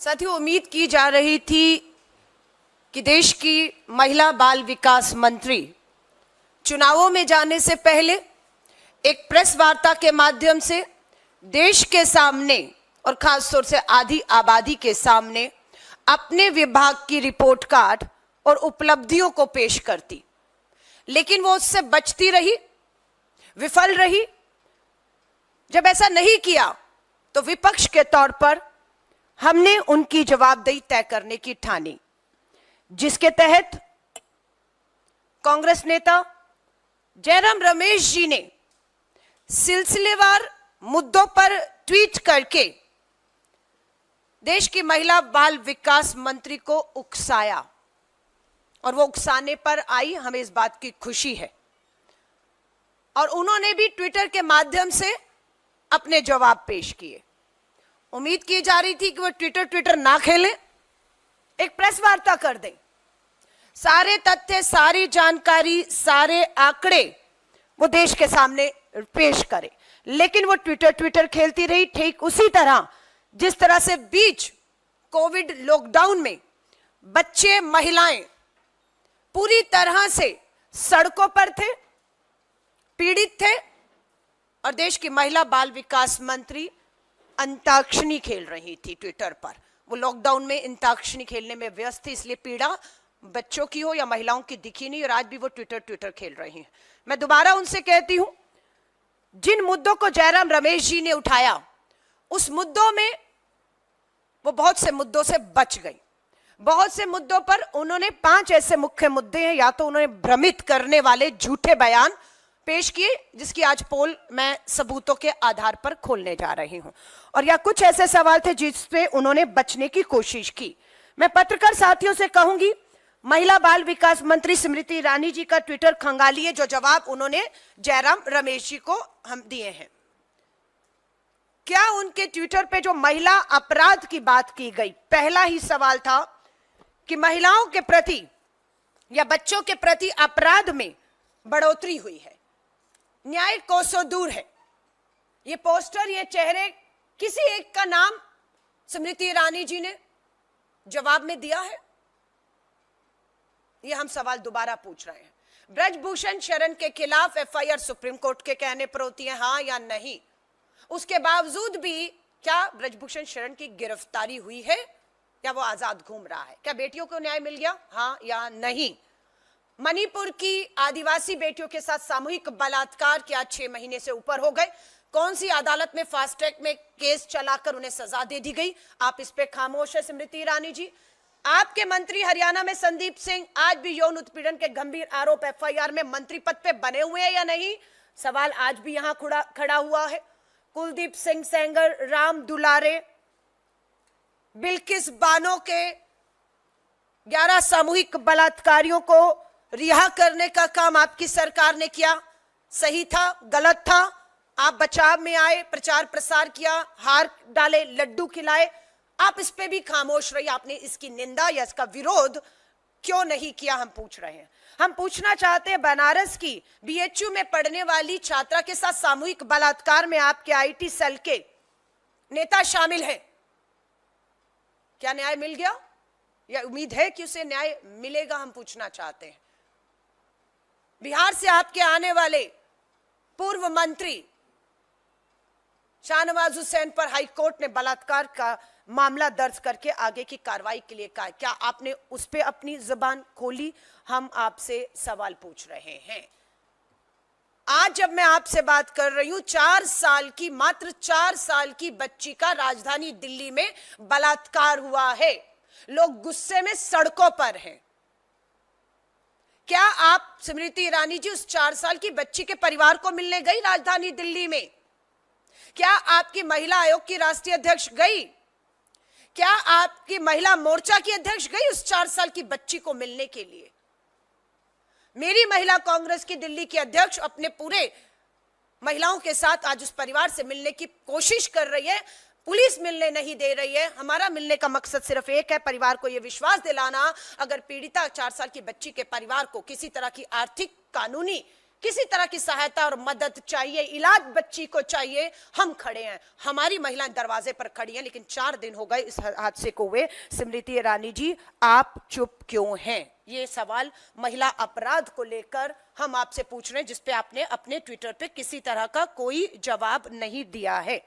साथियों, उम्मीद की जा रही थी कि देश की महिला बाल विकास मंत्री चुनावों में जाने से पहले एक प्रेस वार्ता के माध्यम से देश के सामने और खासतौर से आधी आबादी के सामने अपने विभाग की रिपोर्ट कार्ड और उपलब्धियों को पेश करती, लेकिन वो उससे बचती रही, विफल रही। जब ऐसा नहीं किया तो विपक्ष के तौर पर हमने उनकी जवाबदेही तय करने की ठानी, जिसके तहत कांग्रेस नेता जयराम रमेश जी ने सिलसिलेवार मुद्दों पर ट्वीट करके देश की महिला बाल विकास मंत्री को उकसाया, और वो उकसाने पर आई, हमें इस बात की खुशी है। और उन्होंने भी ट्विटर के माध्यम से अपने जवाब पेश किए। उम्मीद की जा रही थी कि वो ट्विटर ना खेलें, एक प्रेस वार्ता कर दें, सारे तथ्य, सारी जानकारी, सारे आंकड़े वो देश के सामने पेश करें। लेकिन वो ट्विटर खेलती रही, ठीक उसी तरह जिस तरह से बीच कोविड लॉकडाउन में बच्चे, महिलाएं पूरी तरह से सड़कों पर थे, पीड़ित थे, और देश की महिला बाल विकास मंत्री अंताक्षरी खेल रही थी ट्विटर पर। वो लॉकडाउन में अंताक्षरी खेलने में व्यस्त थी, इसलिए पीड़ा बच्चों की हो या महिलाओं की दिखी नहीं, और आज भी वो ट्विटर खेल रही हैं। मैं दोबारा उनसे कहती हूं, जिन मुद्दों को जयराम रमेश जी ने उठाया, उस मुद्दों में वो बहुत से मुद्दों से बच गई। बहुत से मुद्दों पर उन्होंने 5 ऐसे मुख्य मुद्दे हैं, या तो उन्होंने भ्रमित करने वाले झूठे बयान पेश किए, जिसकी आज पोल मैं सबूतों के आधार पर खोलने जा रही हूं, और या कुछ ऐसे सवाल थे जिसपे उन्होंने बचने की कोशिश की। मैं पत्रकार साथियों से कहूंगी, महिला बाल विकास मंत्री स्मृति ईरानी जी का ट्विटर खंगालिए, जो जवाब उन्होंने जयराम रमेश जी को हम दिए हैं। क्या उनके ट्विटर पे जो महिला अपराध की बात की गई, पहला ही सवाल था कि महिलाओं के प्रति या बच्चों के प्रति अपराध में बढ़ोतरी हुई है, न्याय कोसों दूर है। ये पोस्टर, ये चेहरे, किसी एक का नाम स्मृति ईरानी जी ने जवाब में दिया है? ये हम सवाल दोबारा पूछ रहे हैं। ब्रजभूषण शरण के खिलाफ एफआईआर सुप्रीम कोर्ट के कहने पर होती है, हां या नहीं? उसके बावजूद भी क्या ब्रजभूषण शरण की गिरफ्तारी हुई है या वो आजाद घूम रहा है? क्या बेटियों को न्याय मिल गया, हां या नहीं? मणिपुर की आदिवासी बेटियों के साथ सामूहिक बलात्कार क्या 6 महीने से ऊपर हो गए? कौन सी अदालत में फास्ट ट्रैक में केस चलाकर उन्हें सजा दे दी गई? आप इस पे खामोश है स्मृति ईरानी जी। आपके मंत्री हरियाणा में संदीप सिंह आज भी यौन उत्पीड़न के गंभीर आरोप एफआईआर में मंत्री पद पे बने हुए हैं या नहीं? सवाल आज भी यहां खड़ा हुआ है। कुलदीप सिंह सेंगर, राम दुलारे, बिल्किस बानो के 11 सामूहिक बलात्कारियों को रिहा करने का काम आपकी सरकार ने किया। सही था, गलत था? आप बचाव में आए, प्रचार प्रसार किया, हार डाले, लड्डू खिलाए, आप इस पे भी खामोश रही। आपने इसकी निंदा या इसका विरोध क्यों नहीं किया, हम पूछ रहे हैं। हम पूछना चाहते हैं, बनारस की बीएचयू में पढ़ने वाली छात्रा के साथ सामूहिक बलात्कार में आपके आईटी सेल के नेता शामिल हैं, क्या न्याय मिल गया या उम्मीद है कि उसे न्याय मिलेगा? हम पूछना चाहते हैं। बिहार से आपके आने वाले पूर्व मंत्री शाहनवाज हुसैन पर हाईकोर्ट ने बलात्कार का मामला दर्ज करके आगे की कार्रवाई के लिए कहा, क्या आपने उस पर अपनी जुबान खोली? हम आपसे सवाल पूछ रहे हैं। आज जब मैं आपसे बात कर रही हूं, 4 साल की, मात्र 4 साल की बच्ची का राजधानी दिल्ली में बलात्कार हुआ है। लोग गुस्से में सड़कों पर हैं। क्या आप स्मृति ईरानी जी उस 4 साल की बच्ची के परिवार को मिलने गई राजधानी दिल्ली में? क्या आपकी महिला आयोग की राष्ट्रीय अध्यक्ष गई? क्या आपकी महिला मोर्चा की अध्यक्ष गई उस 4 साल की बच्ची को मिलने के लिए? मेरी महिला कांग्रेस की दिल्ली की अध्यक्ष अपने पूरे महिलाओं के साथ आज उस परिवार से मिलने की कोशिश कर रही है। पुलिस मिलने नहीं दे रही है। हमारा मिलने का मकसद सिर्फ एक है, परिवार को यह विश्वास दिलाना, अगर पीड़िता 4 साल की बच्ची के परिवार को किसी तरह की आर्थिक, कानूनी किसी तरह की सहायता और मदद चाहिए, इलाज बच्ची को चाहिए, हम खड़े हैं। हमारी महिलाएं दरवाजे पर खड़ी हैं, लेकिन 4 दिन हो गए इस हादसे को हुए। स्मृति ईरानी जी, आप चुप क्यों हैं? ये सवाल महिला अपराध को लेकर हम आपसे पूछ रहे हैं, जिसपे आपने अपने ट्विटर पे किसी तरह का कोई जवाब नहीं दिया है।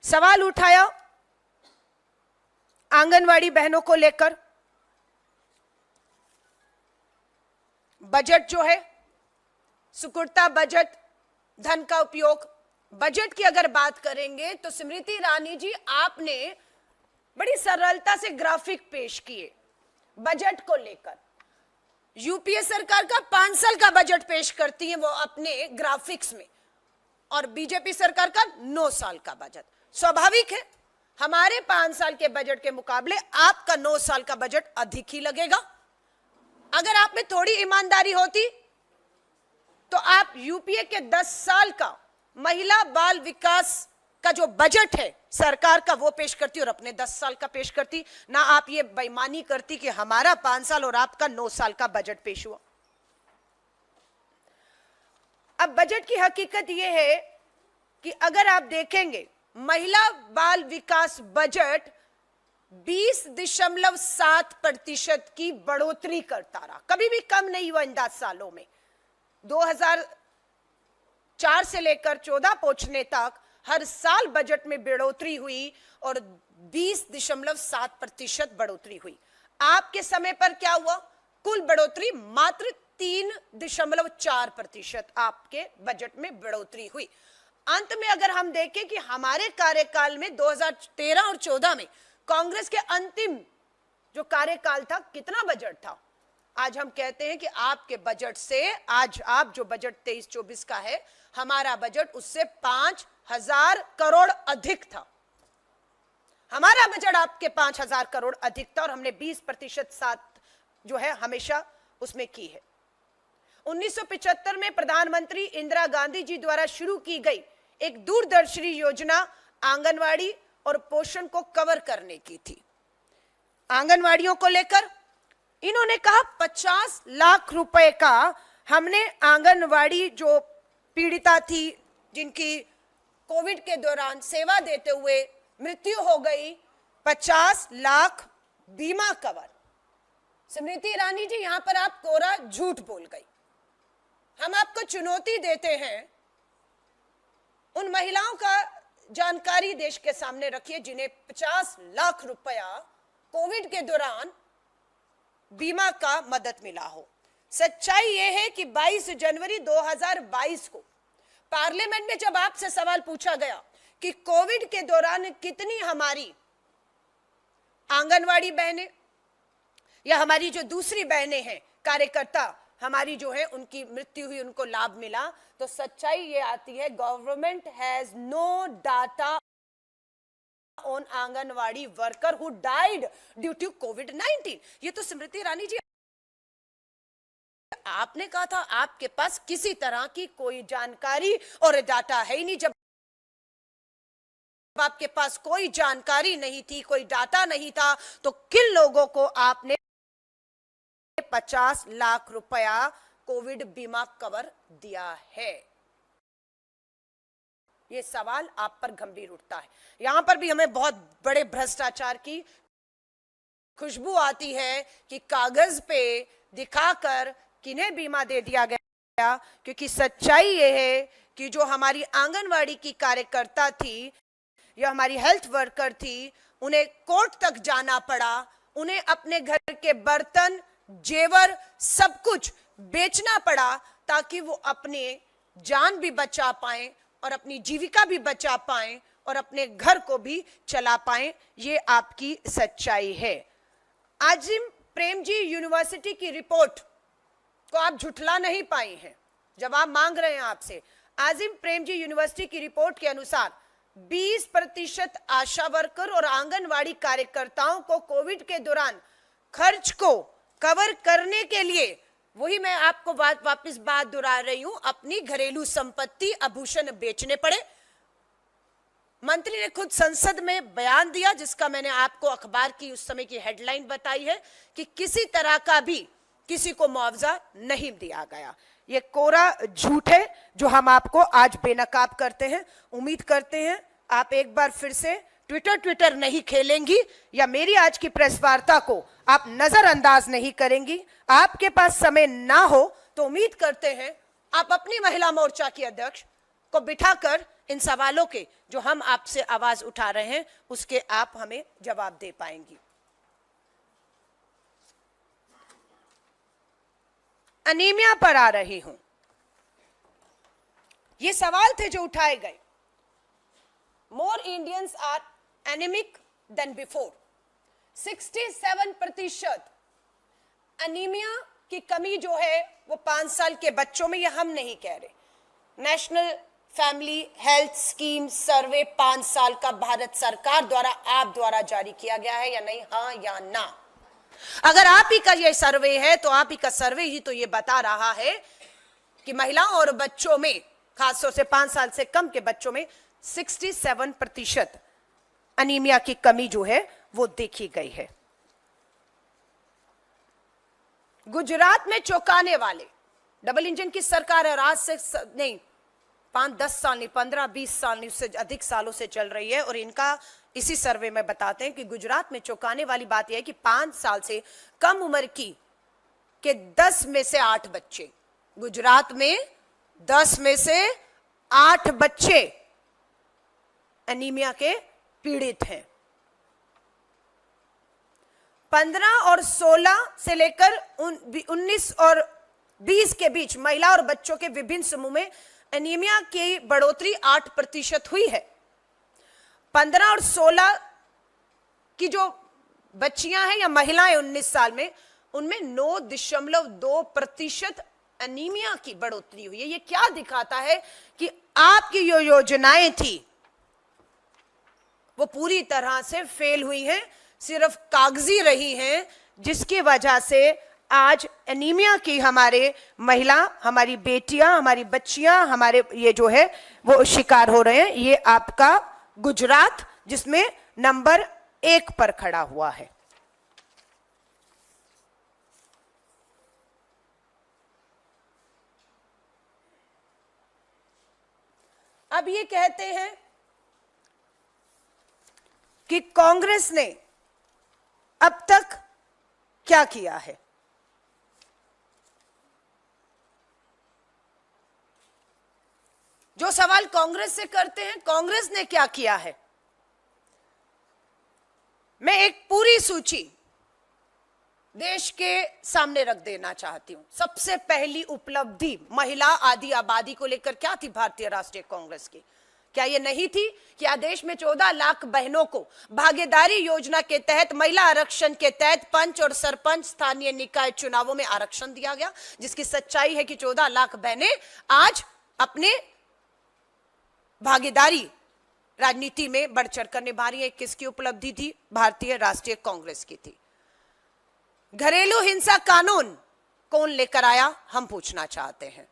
सवाल उठाया आंगनवाड़ी बहनों को लेकर। बजट जो है, सुकुड़ता बजट, धन का उपयोग, बजट की अगर बात करेंगे तो स्मृति ईरानी जी, आपने बड़ी सरलता से ग्राफिक पेश किए बजट को लेकर। यूपीए सरकार का 5 साल का बजट पेश करती है वो अपने ग्राफिक्स में, और बीजेपी सरकार का 9 साल का बजट। स्वाभाविक है, हमारे 5 साल के बजट के मुकाबले आपका 9 साल का बजट अधिक ही लगेगा। अगर आप में थोड़ी ईमानदारी होती तो आप यूपीए के 10 साल का महिला बाल विकास का जो बजट है सरकार का, वो पेश करती और अपने 10 साल का पेश करती, ना आप ये बेईमानी करती कि हमारा 5 साल और आपका 9 साल का बजट पेश हुआ। अब बजट की हकीकत यह है कि अगर आप देखेंगे, महिला बाल विकास बजट 20.7% की बढ़ोतरी करता रहा, कभी भी कम नहीं हुआ इन 10 सालों में। 2004 से लेकर 14 पहुंचने तक हर साल बजट में बढ़ोतरी हुई और 20.7% बढ़ोतरी हुई। आपके समय पर क्या हुआ? कुल बढ़ोतरी मात्र 3.4% आपके बजट में बढ़ोतरी हुई। अंत में अगर हम देखें कि हमारे कार्यकाल में 2013 और 14 में कांग्रेस के अंतिम जो कार्यकाल था, कितना बजट था? आज हम कहते हैं कि आपके बजट से, आज आप जो बजट 23-24 का है, हमारा बजट उससे 5,000 करोड़ अधिक था। हमारा बजट आपके 5,000 करोड़ अधिक था और हमने 20% साथ जो है हमेशा उसमें की है। 1975 में प्रधानमंत्री इंदिरा गांधी जी द्वारा शुरू की गई एक दूरदर्शी योजना आंगनवाड़ी और पोषण को कवर करने की थी। आंगनवाड़ियों को लेकर इन्होंने कहा 50 लाख रुपए का हमने आंगनवाड़ी जो पीड़िता थी, जिनकी कोविड के दौरान सेवा देते हुए मृत्यु हो गई, 50 लाख बीमा कवर। स्मृति ईरानी जी, यहां पर आप कोरा झूठ बोल गई। हम आपको चुनौती देते हैं, उन महिलाओं का जानकारी देश के सामने रखिए जिन्हें 50 लाख रुपया कोविड के दौरान बीमा का मदद मिला हो। सच्चाई यह है कि 22 जनवरी 2022 को पार्लियामेंट में जब आपसे सवाल पूछा गया कि कोविड के दौरान कितनी हमारी आंगनवाड़ी बहनें या हमारी जो दूसरी बहनें हैं, कार्यकर्ता हमारी जो है, उनकी मृत्यु हुई, उनको लाभ मिला, तो सच्चाई ये आती है, government has no data on anganwadi worker who died due to कोविड-19। ये तो स्मृति ईरानी जी आपने कहा था, आपके पास किसी तरह की कोई जानकारी और डाटा है ही नहीं। जब आपके पास कोई जानकारी नहीं थी, कोई डाटा नहीं था, तो किन लोगों को आपने 50 लाख रुपया कोविड बीमा कवर दिया है? ये सवाल आप पर गंभीर उठता है। यहां पर भी हमें बहुत बड़े भ्रष्टाचार की खुशबू आती है कि कागज पे दिखाकर किन्हें बीमा दे दिया गया, क्योंकि सच्चाई ये है कि जो हमारी आंगनवाड़ी की कार्यकर्ता थी या हमारी हेल्थ वर्कर थी, उन्हें कोर्ट तक जाना पड़ा, उन्हें अपने घर के बर्तन, जेवर, सब कुछ बेचना पड़ा ताकि वो अपने जान भी बचा पाएं और अपनी जीविका भी बचा पाएं और अपने घर को भी चला पाएं। ये आपकी सच्चाई है। आजिम प्रेमजी यूनिवर्सिटी की रिपोर्ट को आप झुठला नहीं पाई हैं। जवाब मांग रहे हैं आपसे। आजिम प्रेमजी यूनिवर्सिटी की रिपोर्ट के अनुसार 20% आशा वर्कर और आंगनवाड़ी कार्यकर्ताओं को कोविड के दौरान खर्च को कवर करने के लिए, वही मैं आपको वापस बात दोहरा रही हूं, अपनी घरेलू संपत्ति, आभूषण बेचने पड़े। मंत्री ने खुद संसद में बयान दिया, जिसका मैंने आपको अखबार की उस समय की हेडलाइन बताई है कि किसी तरह का भी किसी को मुआवजा नहीं दिया गया। ये कोरा झूठ है जो हम आपको आज बेनकाब करते हैं। उम्मीद करते हैं आप एक बार फिर से ट्विटर नहीं खेलेंगी या मेरी आज की प्रेस वार्ता को आप नजरअंदाज नहीं करेंगी। आपके पास समय ना हो तो उम्मीद करते हैं आप अपनी महिला मोर्चा की अध्यक्ष को बिठाकर इन सवालों के जो हम आपसे आवाज उठा रहे हैं उसके आप हमें जवाब दे पाएंगी। अनीमिया पर आ रही हूं। ये सवाल थे जो उठाए गए। More Indians are anaemic than before. 67% anaemia की कमी जो है वो 5 साल के बच्चों में, ये हम नहीं कह रहे। नेशनल फैमिली हेल्थ स्कीम सर्वे 5 साल का भारत सरकार द्वारा आप द्वारा जारी किया गया है या नहीं, हाँ या ना? अगर आप ही का ये सर्वे है तो आप ही का सर्वे ही तो ये बता रहा है कि महिलाओं और बच्चों में, खासतौर से 5 साल से कम के बच्चों में 67% अनीमिया की कमी जो है वो देखी गई है। गुजरात में चौंकाने वाले डबल इंजन की सरकार है, आज से नहीं 5-10 साल नहीं, 15-20 साल नहीं, उससे अधिक सालों से चल रही है। और इनका इसी सर्वे में बताते हैं कि गुजरात में चौंकाने वाली बात यह है कि 5 साल से कम उम्र की के 10 में से 8 बच्चे, गुजरात में 10 में से 8 बच्चे एनीमिया के पीड़ित हैं। 15 और 16 से लेकर 19 और 20 के बीच महिला और बच्चों के विभिन्न समूह में एनीमिया की बढ़ोतरी 8% हुई है। 15 और 16 की जो बच्चियां हैं या महिलाएं 19 साल में, उनमें 9.2% एनीमिया की बढ़ोतरी हुई है। ये क्या दिखाता है कि आपकी जो योजनाएं थी वो पूरी तरह से फेल हुई हैं, सिर्फ कागजी रही हैं, जिसकी वजह से आज एनीमिया की हमारे महिला, हमारी बेटियां, हमारी बच्चियां, हमारे ये जो है वो शिकार हो रहे हैं। ये आपका गुजरात जिसमें नंबर 1 पर खड़ा हुआ है। अब ये कहते हैं कि कांग्रेस ने अब तक क्या किया है। जो सवाल कांग्रेस से करते हैं, कांग्रेस ने क्या किया है, मैं एक पूरी सूची देश के सामने रख देना चाहती हूं। सबसे पहली उपलब्धि महिला आदि आबादी को लेकर क्या थी भारतीय राष्ट्रीय कांग्रेस की? क्या यह नहीं थी कि आदेश में 14 लाख बहनों को भागीदारी योजना के तहत महिला आरक्षण के तहत पंच और सरपंच स्थानीय निकाय चुनावों में आरक्षण दिया गया, जिसकी सच्चाई है कि 14 लाख बहनें आज अपने भागीदारी राजनीति में बढ़ चढ़कर निभा रही है। किसकी उपलब्धि थी? भारतीय राष्ट्रीय कांग्रेस की थी। घरेलू हिंसा कानून कौन लेकर आया, हम पूछना चाहते हैं।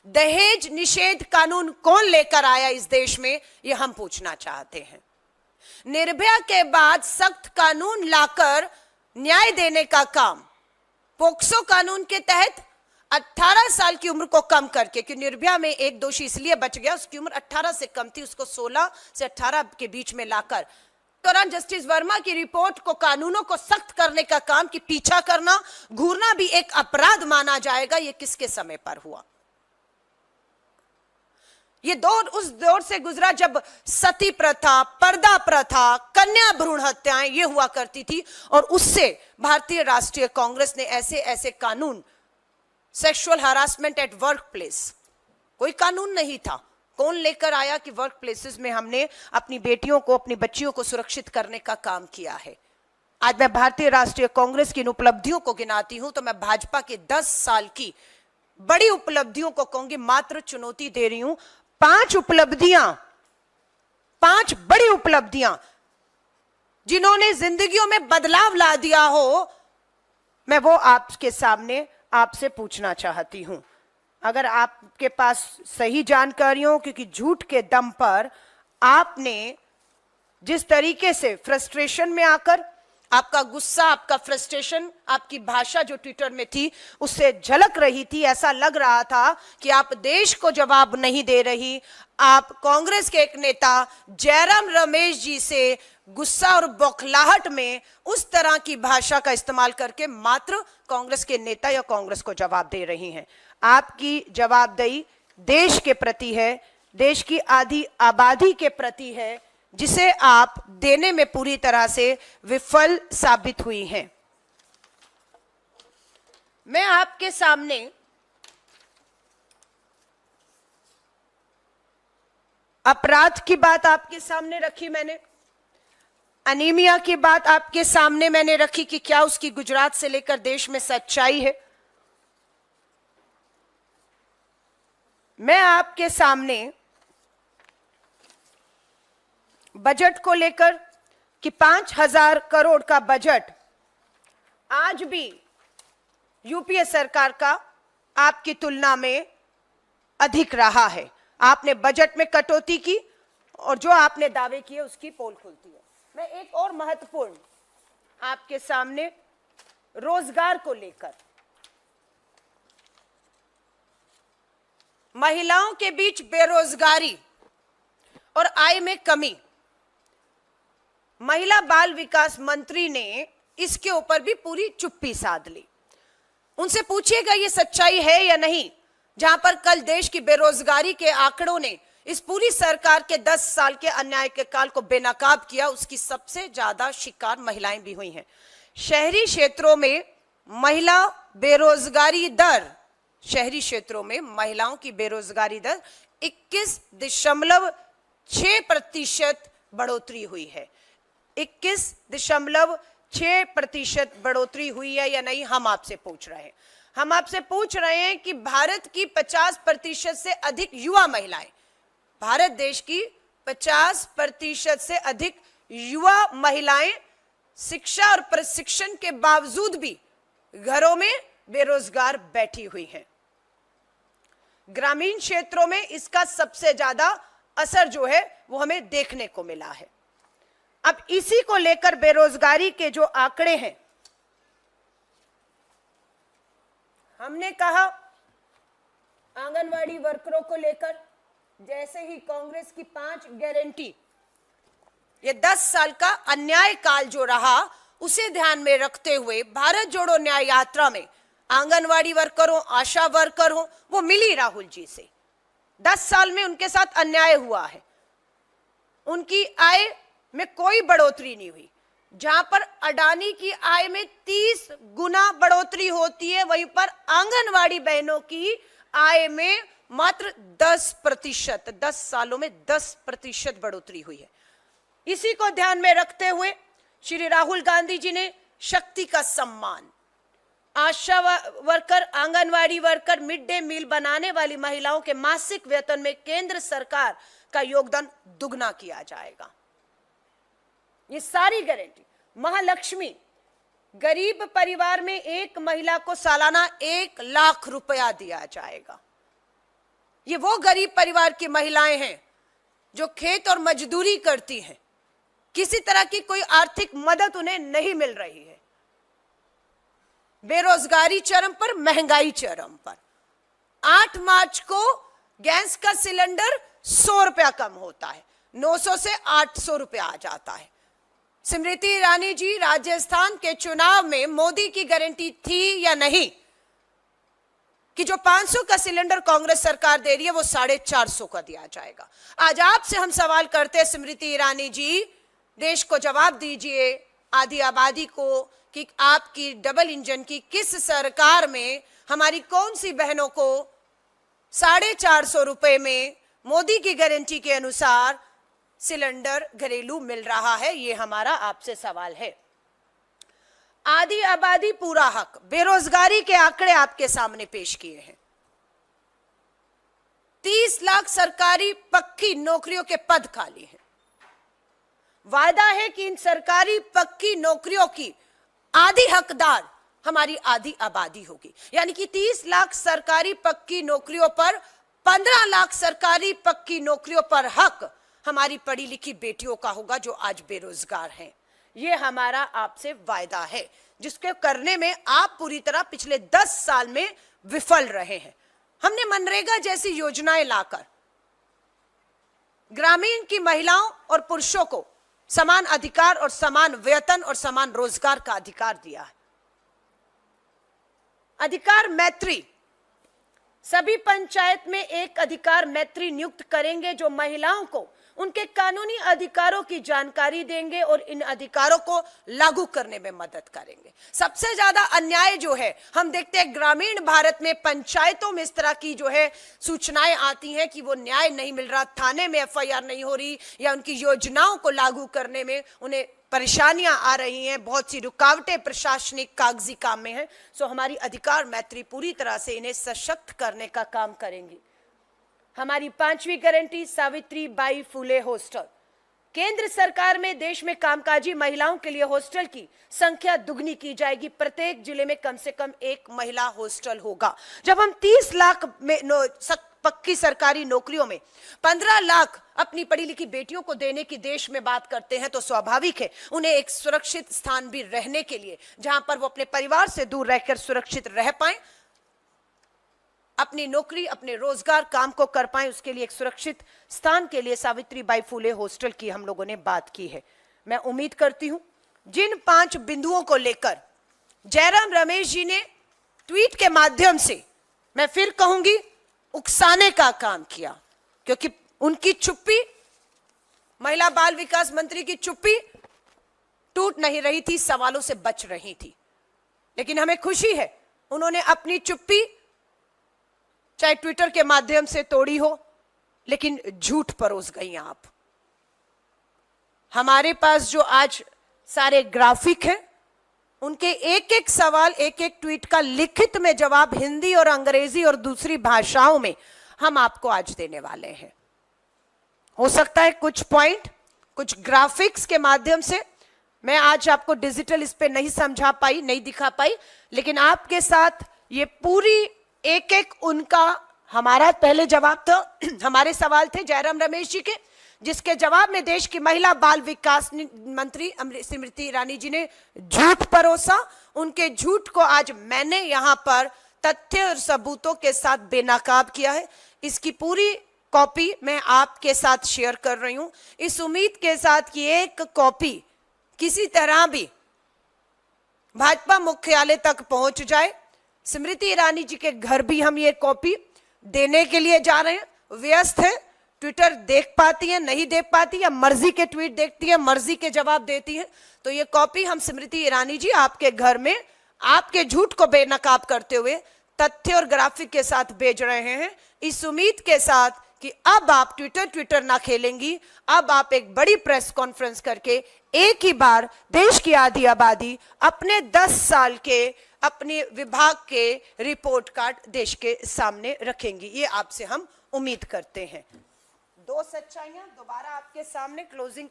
दहेज निषेध कानून कौन लेकर आया इस देश में, यह हम पूछना चाहते हैं। निर्भया के बाद सख्त कानून लाकर न्याय देने का काम, पोक्सो कानून के तहत 18 साल की उम्र को कम करके, कि निर्भया में एक दोषी इसलिए बच गया, उसकी उम्र 18 से कम थी, उसको 16 से 18 के बीच में लाकर दौरान जस्टिस वर्मा की रिपोर्ट को, कानूनों को सख्त करने का काम, कि पीछा करना, घूरना भी एक अपराध माना जाएगा। यह किसके समय पर हुआ? ये दौर उस दौर से गुजरा जब सती प्रथा, पर्दा प्रथा, कन्या भ्रूण हत्याएं ये हुआ करती थी, और उससे भारतीय राष्ट्रीय कांग्रेस ने ऐसे ऐसे कानून, sexual harassment at work place, कोई कानून नहीं था, कौन लेकर आया कि वर्क प्लेसेस में हमने अपनी बेटियों को, अपनी बच्चियों को सुरक्षित करने का काम किया है। आज मैं भारतीय राष्ट्रीय कांग्रेस की इन उपलब्धियों को गिनाती हूं तो मैं भाजपा के 10 साल की बड़ी उपलब्धियों को कहूंगी, मात्र चुनौती दे रही हूं। 5 उपलब्धियां, 5 बड़ी उपलब्धियां जिन्होंने जिंदगियों में बदलाव ला दिया हो, मैं वो आपके सामने आपसे पूछना चाहती हूं। अगर आपके पास सही जानकारी हो, क्योंकि झूठ के दम पर आपने जिस तरीके से फ्रस्ट्रेशन में आकर आपका गुस्सा, आपका फ्रस्ट्रेशन, आपकी भाषा जो ट्विटर में थी उससे झलक रही थी। ऐसा लग रहा था कि आप देश को जवाब नहीं दे रही, आप कांग्रेस के एक नेता जयराम रमेश जी से गुस्सा और बौखलाहट में उस तरह की भाषा का इस्तेमाल करके मात्र कांग्रेस के नेता या कांग्रेस को जवाब दे रही हैं। आपकी जवाबदेही देश के प्रति है, देश की आधी आबादी के प्रति है, जिसे आप देने में पूरी तरह से विफल साबित हुई हैं। मैं आपके सामने अपराध की बात आपके सामने रखी, मैंने अनीमिया की बात आपके सामने मैंने रखी कि क्या उसकी गुजरात से लेकर देश में सच्चाई है। मैं आपके सामने बजट को लेकर कि 5,000 करोड़ का बजट आज भी यूपीए सरकार का आपकी तुलना में अधिक रहा है। आपने बजट में कटौती की और जो आपने दावे किए उसकी पोल खुलती है। मैं एक और महत्वपूर्ण आपके सामने रोजगार को लेकर, महिलाओं के बीच बेरोजगारी और आय में कमी, महिला बाल विकास मंत्री ने इसके ऊपर भी पूरी चुप्पी साध ली। उनसे पूछिएगा ये सच्चाई है या नहीं, जहां पर कल देश की बेरोजगारी के आंकड़ों ने इस पूरी सरकार के 10 साल के अन्याय के काल को बेनकाब किया, उसकी सबसे ज्यादा शिकार महिलाएं भी हुई हैं। शहरी क्षेत्रों में महिला बेरोजगारी दर, शहरी क्षेत्रों में महिलाओं की बेरोजगारी दर 21.6% बढ़ोतरी हुई है। 21.6% बढ़ोतरी हुई है या नहीं, हम आपसे पूछ रहे हैं। हम आपसे पूछ रहे हैं कि भारत की 50% से अधिक युवा महिलाएं, भारत देश की 50% से अधिक युवा महिलाएं शिक्षा और प्रशिक्षण के बावजूद भी घरों में बेरोजगार बैठी हुई हैं। ग्रामीण क्षेत्रों में इसका सबसे ज्यादा असर जो है वो हमें देखने को मिला है। अब इसी को लेकर बेरोजगारी के जो आंकड़े हैं, हमने कहा आंगनवाड़ी वर्करों को लेकर जैसे ही कांग्रेस की 5 गारंटी, ये 10 साल का अन्याय काल जो रहा उसे ध्यान में रखते हुए भारत जोड़ो न्याय यात्रा में आंगनवाड़ी वर्कर हो, आशा वर्कर हो, वो मिली राहुल जी से। 10 साल में उनके साथ अन्याय हुआ है, उनकी आय में कोई बढ़ोतरी नहीं हुई। जहां पर अडानी की आय में 30 गुना बढ़ोतरी होती है, वहीं पर आंगनवाड़ी बहनों की आय में मात्र 10%, 10 सालों में 10% बढ़ोतरी हुई है। इसी को ध्यान में रखते हुए श्री राहुल गांधी जी ने शक्ति का सम्मान, ASHA worker, anganwadi worker, mid day meal बनाने वाली महिलाओं के मासिक वेतन में केंद्र सरकार का योगदान दुगना किया जाएगा। ये सारी गारंटी। महालक्ष्मी, गरीब परिवार में एक महिला को सालाना 1 लाख रुपया दिया जाएगा। ये वो गरीब परिवार की महिलाएं हैं जो खेत और मजदूरी करती हैं, किसी तरह की कोई आर्थिक मदद उन्हें नहीं मिल रही है। बेरोजगारी चरम पर, महंगाई चरम पर। 8 मार्च को गैस का सिलेंडर 100 रुपया कम होता है, 900 से 800 रुपया आ जाता है। स्मृति ईरानी जी, राजस्थान के चुनाव में मोदी की गारंटी थी या नहीं कि जो 500 का सिलेंडर कांग्रेस सरकार दे रही है वो 450 का दिया जाएगा? आज आपसे हम सवाल करते हैं स्मृति ईरानी जी, देश को जवाब दीजिए, आधी आबादी को, कि आपकी डबल इंजन की किस सरकार में हमारी कौन सी बहनों को 450 रुपए में मोदी की गारंटी के अनुसार सिलेंडर घरेलू मिल रहा है? ये हमारा आपसे सवाल है। आधी आबादी पूरा हक, बेरोजगारी के आंकड़े आपके सामने पेश किए हैं। 30 लाख सरकारी पक्की नौकरियों के पद खाली हैं। वायदा है कि इन सरकारी पक्की नौकरियों की आधी हकदार हमारी आधी आबादी होगी, यानी कि 30 लाख सरकारी पक्की नौकरियों पर 15 लाख सरकारी पक्की नौकरियों पर हक हमारी पढ़ी लिखी बेटियों का होगा जो आज बेरोजगार हैं। ये हमारा आपसे वायदा है, जिसके करने में आप पूरी तरह पिछले 10 साल में विफल रहे हैं। हमने मनरेगा जैसी योजनाएं लाकर ग्रामीण की महिलाओं और पुरुषों को समान अधिकार और समान वेतन और समान रोजगार का अधिकार दिया है। अधिकार मैत्री, सभी पंचायत में एक अधिकार मैत्री नियुक्त करेंगे जो महिलाओं को उनके कानूनी अधिकारों की जानकारी देंगे और इन अधिकारों को लागू करने में मदद करेंगे। सबसे ज्यादा अन्याय जो है हम देखते हैं ग्रामीण भारत में, पंचायतों में इस तरह की जो है सूचनाएं आती हैं कि वो न्याय नहीं मिल रहा, थाने में एफआईआर नहीं हो रही, या उनकी योजनाओं को लागू करने में उन्हें परेशानियां आ रही हैं, बहुत सी रुकावटें प्रशासनिक कागजी काम में हैं। सो हमारी अधिकार मैत्री पूरी तरह से इन्हें सशक्त करने का काम करेंगी। हमारी 5वीं guarantee Savitribai Phule hostel. केंद्र सरकार में देश में कामकाजी महिलाओं के लिए हॉस्टल की संख्या दुगनी की जाएगी। प्रत्येक जिले में कम से कम एक महिला हॉस्टल होगा। जब हम 30 लाख में पक्की सरकारी नौकरियों में 15 लाख अपनी पढ़ी लिखी बेटियों को देने की देश में बात करते हैं, तो स्वाभाविक है उन्हें एक सुरक्षित स्थान भी रहने के लिए, जहां पर वो अपने परिवार से दूर रहकर सुरक्षित रह पाएं, अपनी नौकरी, अपने रोजगार, काम को कर पाएं, उसके लिए एक सुरक्षित स्थान के लिए सावित्री बाई फुले हॉस्टल की हम लोगों ने बात की है। मैं उम्मीद करती हूं जिन 5 बिंदुओं को लेकर जयराम रमेश जी ने ट्वीट के माध्यम से, मैं फिर कहूंगी, उकसाने का काम किया, क्योंकि उनकी चुप्पी, महिला बाल विकास मंत्री की चुप्पी टूट नहीं रही थी, सवालों से बच रही थी। लेकिन हमें खुशी है उन्होंने अपनी चुप्पी चाहे ट्विटर के माध्यम से तोड़ी हो, लेकिन झूठ परोस गई आप। हमारे पास जो आज सारे ग्राफिक हैं, उनके एक एक सवाल, एक एक ट्वीट का लिखित में जवाब हिंदी और अंग्रेजी और दूसरी भाषाओं में हम आपको आज देने वाले हैं। हो सकता है कुछ पॉइंट, कुछ ग्राफिक्स के माध्यम से मैं आज आपको डिजिटल इस पे नहीं समझा पाई, नहीं दिखा पाई, लेकिन आपके साथ ये पूरी एक एक उनका, हमारा पहले जवाब था, हमारे सवाल थे जयराम रमेश जी के, जिसके जवाब में देश की महिला बाल विकास मंत्री स्मृति ईरानी जी ने झूठ परोसा। उनके झूठ को आज मैंने यहां पर तथ्य और सबूतों के साथ बेनकाब किया है। इसकी पूरी कॉपी मैं आपके साथ शेयर कर रही हूं, इस उम्मीद के साथ कि एक कॉपी किसी तरह भी भाजपा मुख्यालय तक पहुंच जाए। स्मृति ईरानी जी के घर भी हम ये कॉपी देने के लिए जा रहे हैं। व्यस्त है, ट्विटर देख पाती है, नहीं देख पाती, या मर्जी के ट्वीट देखती है, मर्जी के जवाब देती है, तो ये कॉपी हम स्मृति ईरानी जी आपके घर में आपके झूठ को बेनकाब करते हुए तथ्य और ग्राफिक के साथ भेज रहे हैं, इस उम्मीद के साथ कि अब आप ट्विटर ना खेलेंगी, अब आप एक बड़ी प्रेस कॉन्फ्रेंस करके एक ही बार देश की आधी आबादी अपने 10 साल के अपने विभाग के रिपोर्ट कार्ड देश के सामने रखेंगी। ये आपसे हम उम्मीद करते हैं। 2 सच्चाइयां दोबारा आपके सामने क्लोजिंग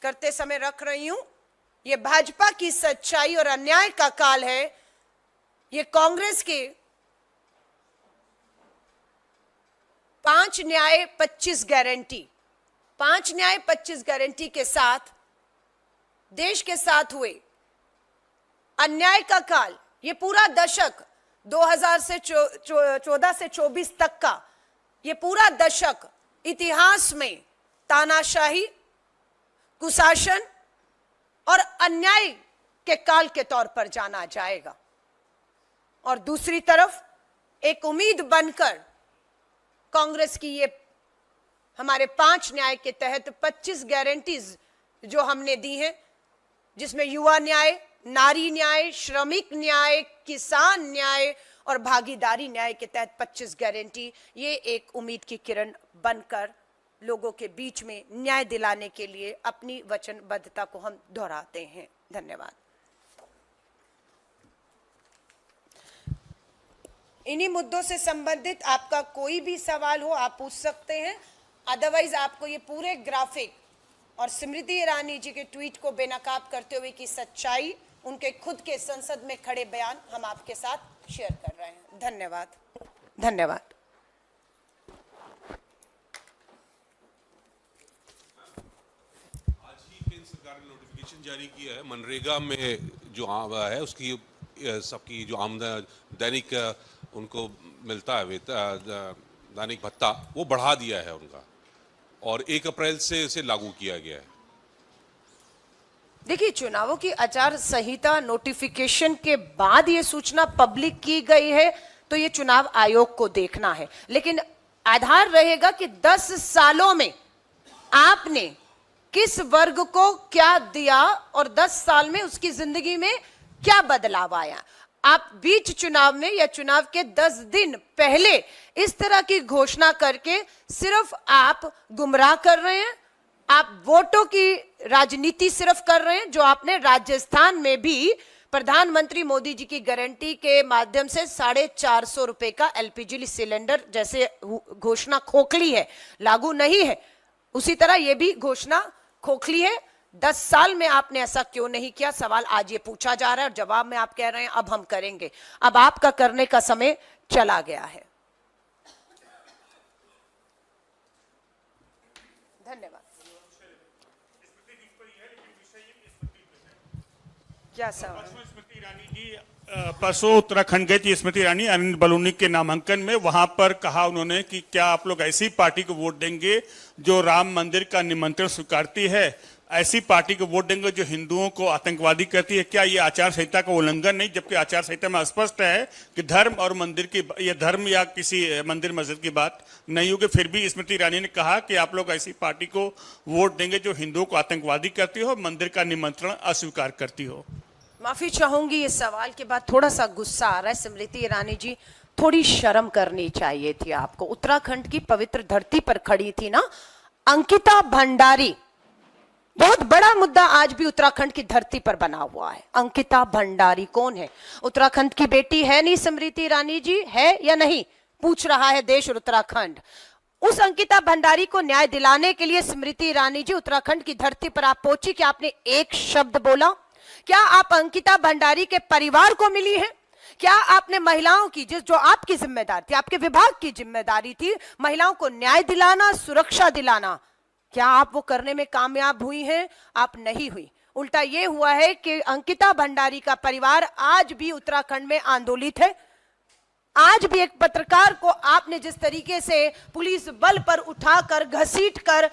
करते समय रख रही हूं। ये भाजपा की सच्चाई और अन्याय का काल है। ये कांग्रेस के 5 न्याय 25 गारंटी, 5 न्याय 25 गारंटी के साथ देश के साथ हुए अन्याय का काल, ये पूरा दशक 2000 से 14 से 24 तक का ये पूरा दशक इतिहास में तानाशाही, कुशासन और अन्याय के काल के तौर पर जाना जाएगा। और दूसरी तरफ एक उम्मीद बनकर कांग्रेस की ये हमारे 5 न्याय के तहत 25 गारंटीज जो हमने दी हैं, जिसमें युवा न्याय, नारी न्याय, श्रमिक न्याय, किसान न्याय और भागीदारी न्याय के तहत 25 गारंटी, ये एक उम्मीद की किरण बनकर लोगों के बीच में न्याय दिलाने के लिए अपनी वचनबद्धता को हम दोहराते हैं। धन्यवाद। इन्हीं मुद्दों से संबंधित आपका कोई भी सवाल हो आप पूछ सकते हैं, अदरवाइज आपको ये पूरे ग्राफिक और स्मृति ईरानी जी के ट्वीट को बेनकाब करते हुए की सच्चाई, उनके खुद के संसद में खड़े बयान हम आपके साथ शेयर कर रहे हैं। धन्यवाद। धन्यवाद। आज ही केंद्र सरकार ने नोटिफिकेशन नोटिफिकेशन जारी किया है मनरेगा में जो है उसकी सबकी जो आमदन दैनिक उनको मिलता है दैनिक भत्ता वो बढ़ा दिया है उनका और 1 अप्रैल से इसे लागू किया गया है। देखिए, चुनावों की आचार संहिता नोटिफिकेशन के बाद ये सूचना पब्लिक की गई है तो ये चुनाव आयोग को देखना है, लेकिन आधार रहेगा कि 10 सालों में आपने किस वर्ग को क्या दिया और 10 साल में उसकी जिंदगी में क्या बदलाव आया। आप बीच चुनाव में या चुनाव के 10 दिन पहले इस तरह की घोषणा करके सिर्फ आप गुमराह कर रहे हैं, आप वोटों की राजनीति सिर्फ कर रहे हैं, जो आपने राजस्थान में भी प्रधानमंत्री मोदी जी की गारंटी के माध्यम से 450 रुपए का एलपीजी सिलेंडर जैसे घोषणा खोखली है, लागू नहीं है, उसी तरह यह भी घोषणा खोखली है। 10 साल में आपने ऐसा क्यों नहीं किया, सवाल आज ये पूछा जा रहा है और जवाब में आप कह रहे हैं अब हम करेंगे। अब आपका करने का समय चला गया है। धन्यवाद। क्या सवाल? स्मृति ईरानी जी परसों उत्तराखंड गई थी स्मृति ईरानी अनिल बलूनी के नामांकन में, वहां पर कहा उन्होंने कि क्या आप लोग ऐसी पार्टी को वोट देंगे जो राम मंदिर का निमंत्रण स्वीकारती है, ऐसी पार्टी को वोट देंगे जो हिंदुओं को आतंकवादी कहती है। क्या ये आचार संहिता का उल्लंघन नहीं, जबकि आचार संहिता में स्पष्ट है कि धर्म और मंदिर की, ये धर्म या किसी मंदिर मस्जिद की बात नहीं होगी। फिर भी स्मृति ईरानी ने कहा कि आप लोग ऐसी पार्टी को वोट देंगे जो हिंदुओं को आतंकवादी करती हो, मंदिर का निमंत्रण अस्वीकार करती हो। माफी चाहूंगी, इस सवाल के बाद थोड़ा सा गुस्सा आ रहा है। स्मृति ईरानी जी, थोड़ी शर्म करनी चाहिए थी आपको। उत्तराखंड की पवित्र धरती पर खड़ी थी ना अंकिता भंडारी, बहुत बड़ा मुद्दा आज भी उत्तराखंड की धरती पर बना हुआ है। अंकिता भंडारी कौन है? उत्तराखंड की बेटी है नहीं स्मृति ईरानी जी, है या नहीं, पूछ रहा है देश और उत्तराखंड। उस अंकिता भंडारी को न्याय दिलाने के लिए स्मृति ईरानी जी उत्तराखंड की धरती पर आप पहुंची, क्या आपने एक शब्द बोला? क्या आप अंकिता भंडारी के परिवार को मिली है? क्या आपने महिलाओं की, जो आपकी जिम्मेदारी थी, आपके विभाग की जिम्मेदारी थी, महिलाओं को न्याय दिलाना, सुरक्षा दिलाना, क्या आप वो करने में कामयाब हुई हैं? आप नहीं हुई। उल्टा ये हुआ है कि अंकिता भंडारी का परिवार आज भी उत्तराखंड में आंदोलित है। आज भी एक पत्रकार को आपने जिस तरीके से पुलिस बल पर उठाकर घसीटकर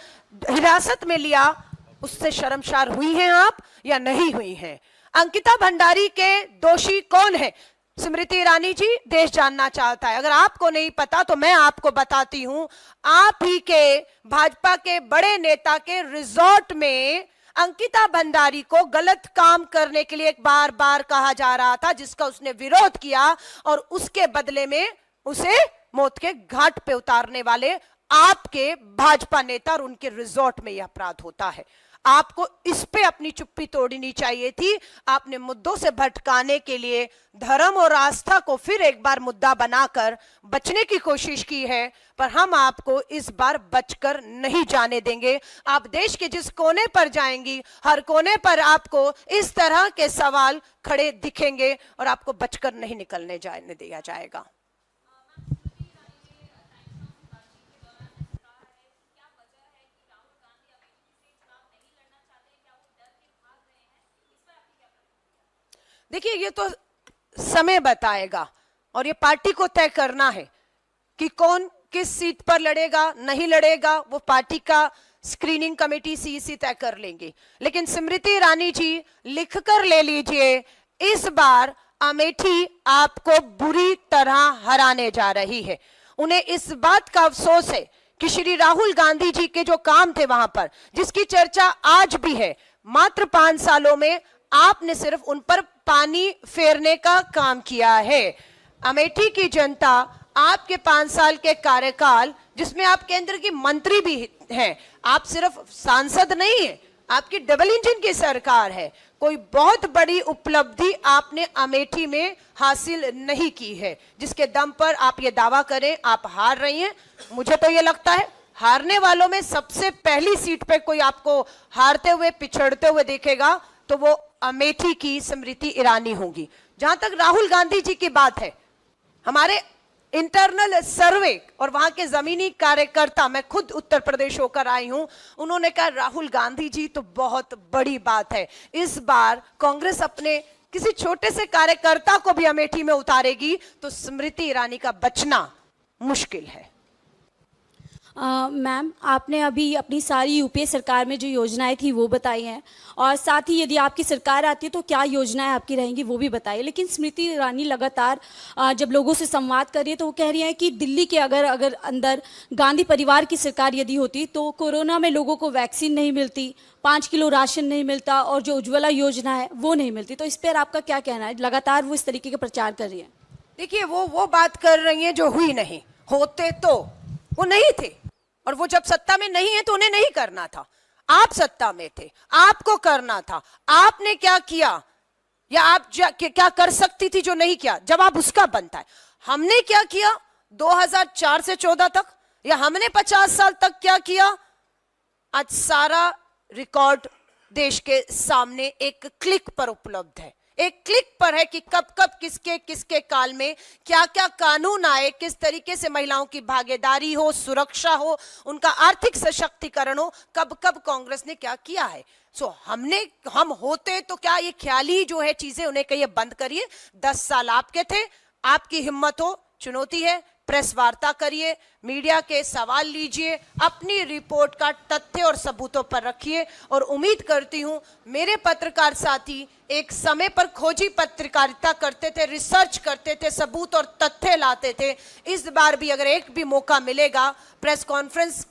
हिरासत में लिया, उससे शर्मसार हुई हैं आप या नहीं हुई हैं? अंकिता भंडारी के दोषी कौन है? स्मृति ईरानी जी, देश जानना चाहता है। अगर आपको नहीं पता तो मैं आपको बताती हूं। आप ही के भाजपा के बड़े नेता के रिजॉर्ट में अंकिता भंडारी को गलत काम करने के लिए बार बार कहा जा रहा था, जिसका उसने विरोध किया और उसके बदले में उसे मौत के घाट पे उतारने वाले आपके भाजपा नेता और उनके रिजॉर्ट में यह अपराध होता है। आपको इस पे अपनी चुप्पी तोड़नी चाहिए थी। आपने मुद्दों से भटकाने के लिए धर्म और आस्था को फिर एक बार मुद्दा बनाकर बचने की कोशिश की है, पर हम आपको इस बार बचकर नहीं जाने देंगे। आप देश के जिस कोने पर जाएंगी, हर कोने पर आपको इस तरह के सवाल खड़े दिखेंगे और आपको बचकर नहीं निकलने जाने दिया जाएगा। देखिए, ये तो समय बताएगा और ये पार्टी को तय करना है कि कौन किस सीट पर लड़ेगा, नहीं लड़ेगा, वो पार्टी का स्क्रीनिंग कमेटी सीईसी तय कर लेंगे। लेकिन स्मृति ईरानी जी, लिख कर ले लीजिए, इस बार अमेठी आपको बुरी तरह हराने जा रही है। उन्हें इस बात का अफसोस है कि श्री राहुल गांधी जी के जो काम थे वहां पर, जिसकी चर्चा आज भी है, मात्र 5 सालों में आपने सिर्फ उन पर पानी फेरने का काम किया है। अमेठी की जनता आपके 5 साल के कार्यकाल, जिसमें आप केंद्र की मंत्री भी हैं, आप सिर्फ सांसद नहीं हैं, आपकी डबल इंजन की सरकार है, कोई बहुत बड़ी उपलब्धि आपने अमेठी में हासिल नहीं की है, जिसके दम पर आप ये दावा करें आप हार रही हैं। मुझे तो ये लगता है हारने वालों में सबसे पहली सीट पे कोई आपको हारते हुए, पिछड़ते हुए देखेगा तो वो अमेठी की स्मृति ईरानी होंगी। जहां तक राहुल गांधी जी की बात है, हमारे इंटरनल सर्वे और वहां के जमीनी कार्यकर्ता, मैं खुद उत्तर प्रदेश होकर आई हूं, उन्होंने कहा राहुल गांधी जी तो बहुत बड़ी बात है, इस बार कांग्रेस अपने किसी छोटे से कार्यकर्ता को भी अमेठी में उतारेगी तो स्मृति ईरानी का बचना मुश्किल है। मैम, आपने अभी अपनी सारी यूपीए सरकार में जो योजनाएं थी वो बताई हैं, और साथ ही यदि आपकी सरकार आती है तो क्या योजनाएं आपकी रहेंगी वो भी बताइए। लेकिन स्मृति ईरानी लगातार जब लोगों से संवाद कर रही है तो वो कह रही हैं कि दिल्ली के अगर अंदर गांधी परिवार की सरकार यदि होती तो कोरोना में लोगों को वैक्सीन नहीं मिलती, 5 किलो राशन नहीं मिलता, और जो उज्ज्वला योजना है वो नहीं मिलती। तो इस पर आपका क्या कहना है? लगातार वो इस तरीके का प्रचार कर रही है। देखिए, वो बात कर रही है जो हुई नहीं, होते तो वो नहीं थे, और वो जब सत्ता में नहीं है तो उन्हें नहीं करना था। आप सत्ता में थे, आपको करना था। आपने क्या किया या आप क्या कर सकती थी जो नहीं किया? जवाब उसका बनता है। हमने क्या किया 2004 से 14 तक, या हमने 50 साल तक क्या किया? आज सारा रिकॉर्ड देश के सामने एक क्लिक पर उपलब्ध है। एक क्लिक पर है कि कब कब किसके किसके काल में क्या क्या कानून आए, किस तरीके से महिलाओं की भागीदारी हो, सुरक्षा हो, उनका आर्थिक सशक्तिकरण हो, कब कब कांग्रेस ने क्या किया है। हम होते तो क्या ये ख्याली जो है चीजें उन्हें कहिए बंद करिए। 10 साल आपके थे, आपकी हिम्मत हो, चुनौती है, प्रेस वार्ता करिए, मीडिया के सवाल लीजिए, अपनी रिपोर्ट का तथ्य और सबूतों पर रखिए, और उम्मीद करती हूं मेरे पत्रकार साथी एक समय पर खोजी पत्रकारिता करते थे, रिसर्च करते थे, सबूत और तथ्य लाते थे। इस बार भी अगर एक भी मौका मिलेगा, प्रेस कॉन्फ्रेंस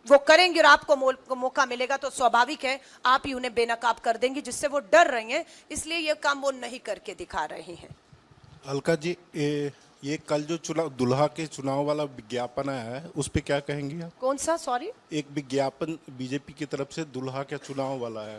वो करेंगे और आपको मौका मिलेगा तो स्वाभाविक है आप ही उन्हें बेनकाब कर देंगे, जिससे वो डर रही हैं, इसलिए ये काम वो नहीं करके दिखा रही हैं। अलका जी, ये कल जो चुनाव दुल्हा के चुनाव वाला विज्ञापन आया है उस पे क्या कहेंगे आप? कौन सा? सॉरी, एक विज्ञापन बीजेपी की तरफ से दुल्हा के चुनाव वाला है।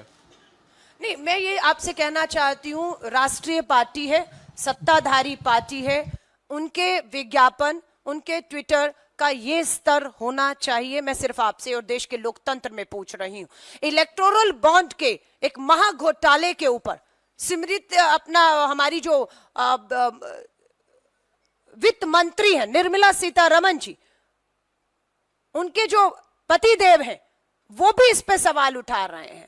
नहीं, मैं ये आपसे कहना चाहती हूँ, राष्ट्रीय पार्टी है, सत्ताधारी पार्टी है, उनके विज्ञापन, उनके ट्विटर का ये स्तर होना चाहिए। मैं सिर्फ आपसे और देश के लोकतंत्र में पूछ रही हूँ। इलेक्टोरल बॉन्ड के एक महाघोटाले के ऊपर स्मृति हमारी जो वित्त मंत्री है निर्मला सीतारमण जी, उनके जो पतिदेव हैं वो भी इस पे सवाल उठा रहे हैं।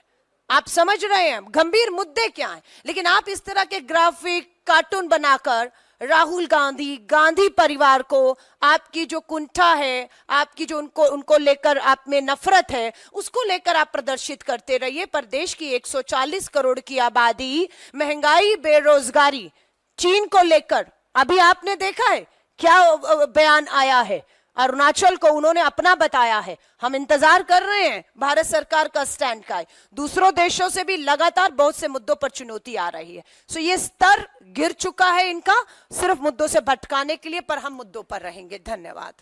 आप समझ रहे हैं गंभीर मुद्दे क्या हैं, लेकिन आप इस तरह के ग्राफिक कार्टून बनाकर राहुल गांधी, गांधी परिवार को, आपकी जो कुंठा है, आपकी जो उनको लेकर आप में नफरत है, उसको लेकर आप प्रदर्शित करते रहिए। पर देश की 140 करोड़ की आबादी, महंगाई, बेरोजगारी, चीन को लेकर अभी आपने देखा है क्या बयान आया है। अरुणाचल को उन्होंने अपना बताया है। हम इंतजार कर रहे हैं भारत सरकार का स्टैंड का। दूसरों देशों से भी लगातार बहुत से मुद्दों पर चुनौती आ रही है। सो ये स्तर गिर चुका है इनका, सिर्फ मुद्दों से भटकाने के लिए, पर हम मुद्दों पर रहेंगे। धन्यवाद।